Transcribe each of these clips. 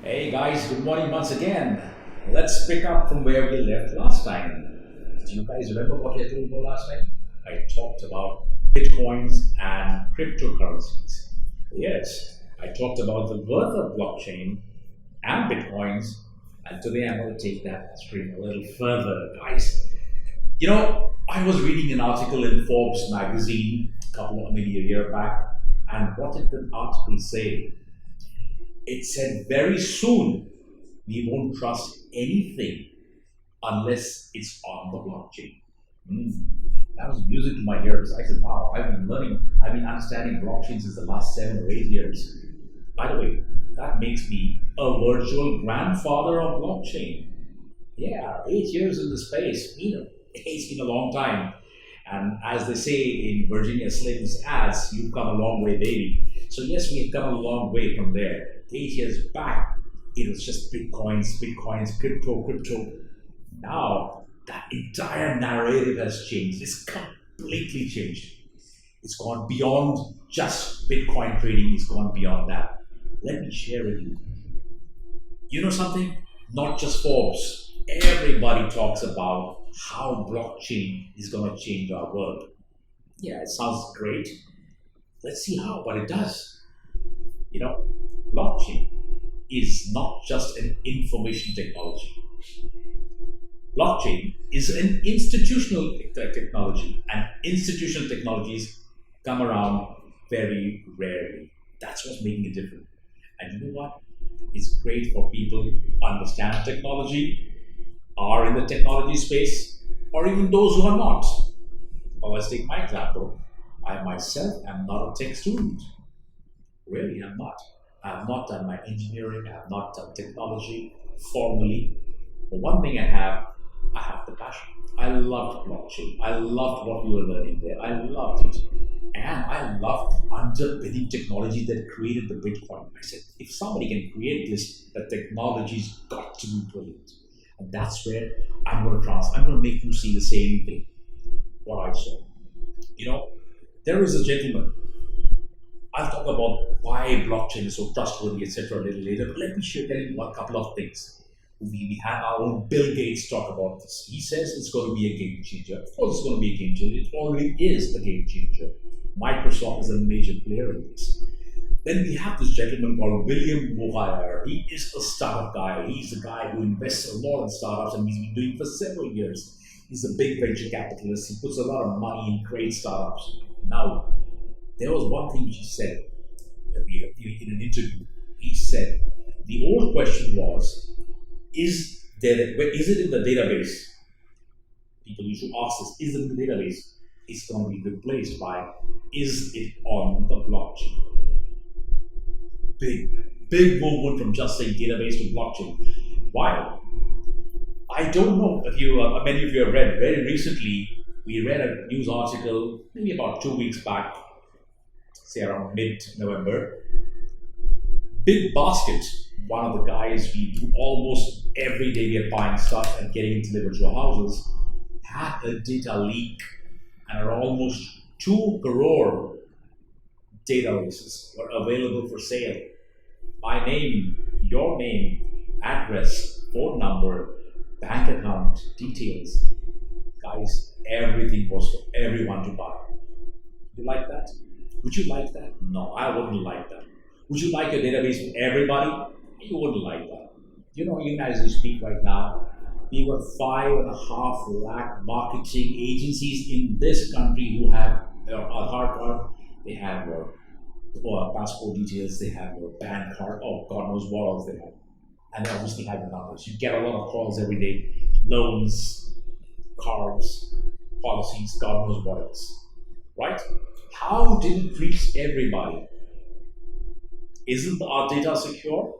Hey guys, good morning once again. Let's pick up from where we left last time. Do you guys remember what I told you last time? I talked about bitcoins and cryptocurrencies. Yes, I talked about the worth of blockchain and bitcoins, and today I'm going to take that stream a little further, guys. I was reading an article in Forbes magazine maybe a year back, and what did the article say? It said very soon we won't trust anything unless it's on the blockchain. That was music to my ears. I said, wow, I've been understanding blockchain since the last 7 or 8 years. By the way, that makes me a virtual grandfather of blockchain. Yeah, 8 years in the space. It's been a long time. And as they say in Virginia Slim's ads, you've come a long way, baby. So yes, we've come a long way from there. 8 years back, it was just bitcoins, crypto. Now, that entire narrative has changed. It's completely changed. It's gone beyond just Bitcoin trading. It's gone beyond that. Let me share with you. You know something? Not just Forbes. Everybody talks about how blockchain is going to change our world. Yeah, it sounds great. Let's see how, but it does. Blockchain is not just an information technology. Blockchain is an institutional technology, and institutional technologies come around very rarely. That's what's making it different. And you know what? It's great for people who understand technology, are in the technology space, or even those who are not. Well, let's take my example. I myself am not a tech student. Really, I'm not. I have not done my engineering, I have not done technology formally. But one thing I have the passion. I loved blockchain. I loved what we were learning there. I loved it. And I loved underpinning technology that created the Bitcoin. I said, if somebody can create this, the technology's got to be brilliant. And that's where I'm going to make you see the same thing, what I saw. There is a gentleman. I'll talk about why blockchain is so trustworthy, etc. a little later. But let me tell you a couple of things. We had our own Bill Gates talk about this. He says it's going to be a game changer. Of course, it's going to be a game changer. It already is a game changer. Microsoft is a major player in this. Then we have this gentleman called William Mohair. He is a startup guy. He's a guy who invests a lot in startups, and he's been doing it for several years. He's a big venture capitalist. He puts a lot of money in great startups. Now, there was one thing he said in an interview. He said the old question was, is it in the database? People used to ask this, is it in the database? It's going to be replaced by, is it on the blockchain? Big movement from just saying database to blockchain. Why? I don't know if many of you have read. Very recently, we read a news article, maybe about 2 weeks back, say around mid-November. Big Basket, one of the guys we do almost every day, we are buying stuff and getting it delivered to our houses, had a data leak, and are almost 2 crore databases were available for sale. My name, your name, address, phone number, bank account details. Guys, everything was for everyone to buy. You like that? Would you like that? No, I wouldn't like that. Would you like a database for everybody? You wouldn't like that. Even as we speak right now, we've got 5.5 lakh marketing agencies in this country who have Aadhaar card, they have your passport details, they have your PAN card, oh God knows what else they have. And they obviously have your numbers. You get a lot of calls every day, loans, cards, policies, God knows what else. Right? How did it reach everybody? Isn't our data secure?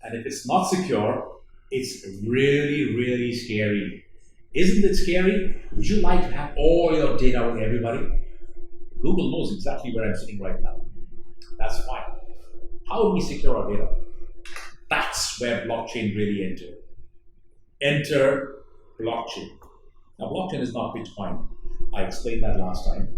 And if it's not secure, it's really, really scary. Isn't it scary? Would you like to have all your data with everybody? Google knows exactly where I'm sitting right now. That's fine. How do we secure our data? That's where blockchain really enters. Enter blockchain. Now, blockchain is not Bitcoin. I explained that last time.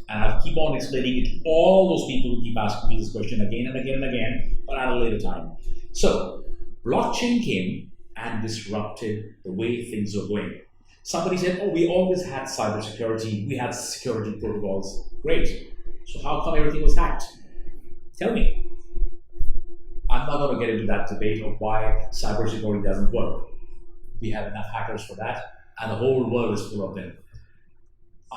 And I'll keep on explaining it to all those people who keep asking me this question again and again and again, but at a later time. So, blockchain came and disrupted the way things were going. Somebody said, oh, we always had cybersecurity, we had security protocols. Great. So, how come everything was hacked? Tell me. I'm not going to get into that debate of why cybersecurity doesn't work. We have enough hackers for that, and the whole world is full of them.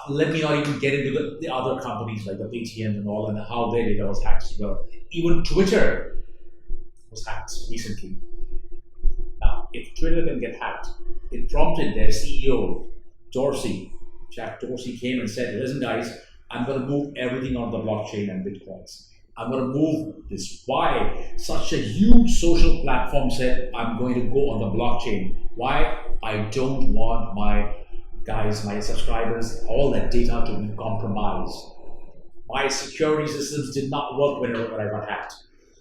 Let me not even get into the other companies like the ATMs and all, and how their data was hacked as well. Even Twitter was hacked recently. Now, if Twitter can get hacked, it prompted their CEO, Jack Dorsey came and said, listen guys, I'm going to move everything on the blockchain and bitcoins. I'm going to move this. Why? Such a huge social platform said, I'm going to go on the blockchain. Why? I don't want my guys, my subscribers, all that data to be compromised. My security systems did not work when I got hacked.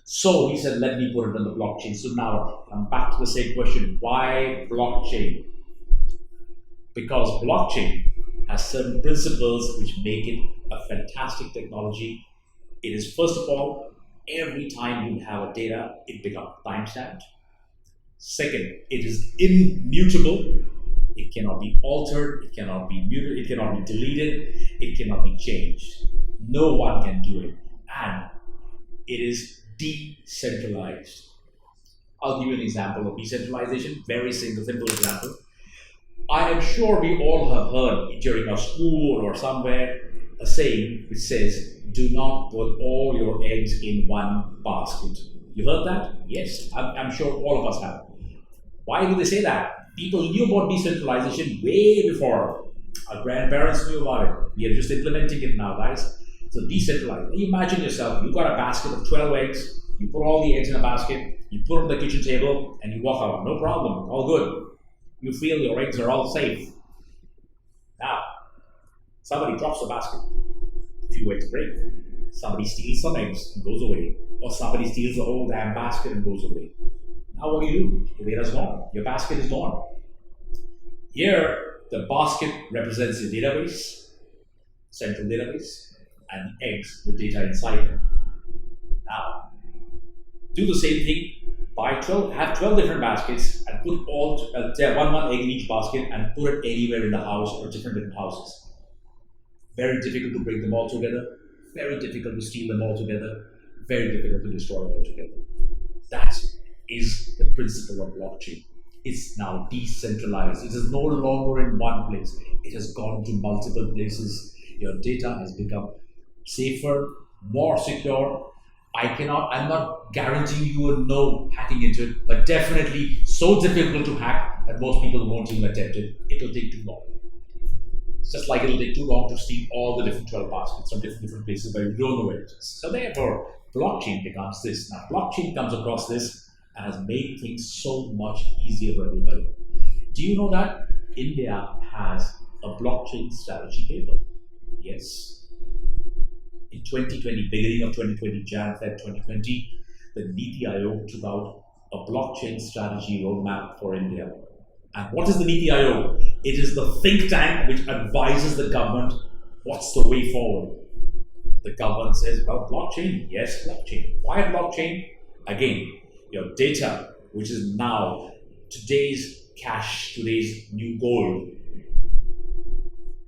So he said, let me put it on the blockchain. So now I'm back to the same question. Why blockchain? Because blockchain has certain principles which make it a fantastic technology. It is, first of all, every time you have a data, it becomes timestamped. Second, it is immutable. It cannot be altered, it cannot be muted, it cannot be deleted, it cannot be changed. No one can do it. And it is decentralized. I'll give you an example of decentralization, very simple example. I am sure we all have heard during our school or somewhere a saying which says, do not put all your eggs in one basket. You heard that? Yes, I'm sure all of us have. Why do they say that? People knew about decentralization way before. Our grandparents knew about it. We are just implementing it now, guys. So decentralized. Imagine yourself, you got a basket of 12 eggs, you put all the eggs in a basket, you put it on the kitchen table, and you walk out. No problem, all good. You feel your eggs are all safe. Now, somebody drops the basket. A few eggs break. Somebody steals some eggs and goes away. Or somebody steals the whole damn basket and goes away. Now what do? Your data's gone. Your basket is gone. Here, the basket represents your database, central database, and the eggs, the data inside them. Now, do the same thing. Have 12 different baskets and put one egg in each basket and put it anywhere in the house or different houses. Very difficult to bring them all together. Very difficult to steal them all together. Very difficult to destroy them all together. That is the principle of blockchain. It's now decentralized. It is no longer in one place. It has gone to multiple places. Your data has become safer, more secure. I'm not guaranteeing you will know hacking into it, but definitely so difficult to hack that most people won't even attempt it. It'll take too long. It's just like it'll take too long to steal all the different 12 baskets from different places where you don't know where it is. So therefore, blockchain becomes this. Now, blockchain comes across this and has made things so much easier for everybody. Do you know that India has a blockchain strategy paper? Yes. In 2020, beginning of 2020, Jan-Feb 2020, the Niti Aayog took out a blockchain strategy roadmap for India. And what is the Niti Aayog? It is the think tank which advises the government what's the way forward. The government says, well, blockchain, yes, blockchain. Why blockchain? Again, your data, which is now today's cash, today's new gold,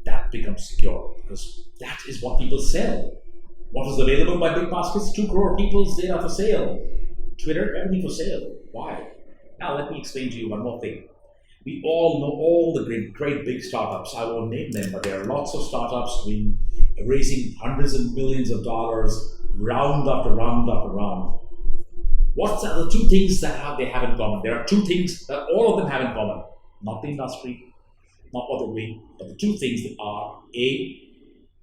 that becomes secure because that is what people sell. What is available by big baskets? 2 crore people's data for sale. Twitter, everything for sale. Why? Now let me explain to you one more thing. We all know all the great big startups. I won't name them, but there are lots of startups raising hundreds and millions of dollars, round after round after round. What are the 2 things that they have in common? There are 2 things that all of them have in common. Not the industry, not what they're doing, but the 2 things that are A,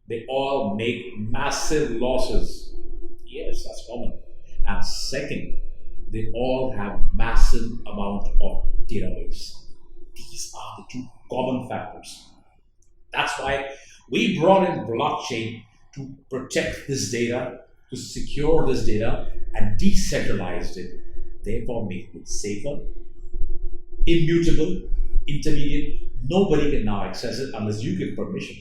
they all make massive losses. Yes, that's common. And second, they all have massive amount of database. These are the 2 common factors. That's why we brought in blockchain to protect this data, to secure this data, and decentralized it. Therefore, make it safer, immutable, intermediate. Nobody can now access it unless you give permission.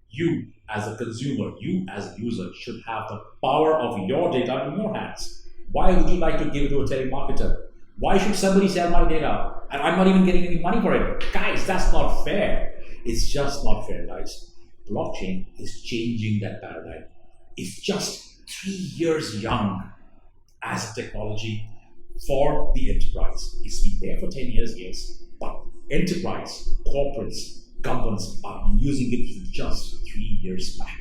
You as a consumer, you as a user should have the power of your data in your hands. Why would you like to give it to a telemarketer? Why should somebody sell my data and I'm not even getting any money for it? Guys, that's not fair. It's just not fair, guys. Blockchain is changing that paradigm. It's just 3 years young as a technology for the enterprise. It's been there for 10 years, yes, but enterprise, corporates, governments are using it just 3 years back.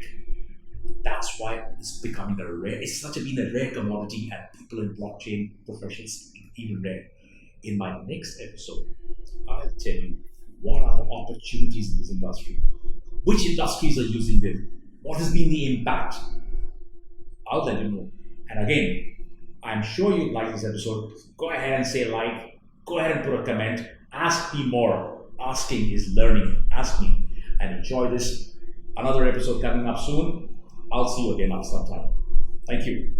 That's why it's becoming a rare, it's such been a rare commodity, and people in blockchain professions even rare. In my next episode, I'll tell you what are the opportunities in this industry, which industries are using them, what has been the impact. I'll let you know. And again, I'm sure you like this episode. Go ahead and say like, go ahead and put a comment, ask me more. Asking is learning. Ask me and enjoy this. Another episode coming up soon. I'll see you again after some time. Thank you.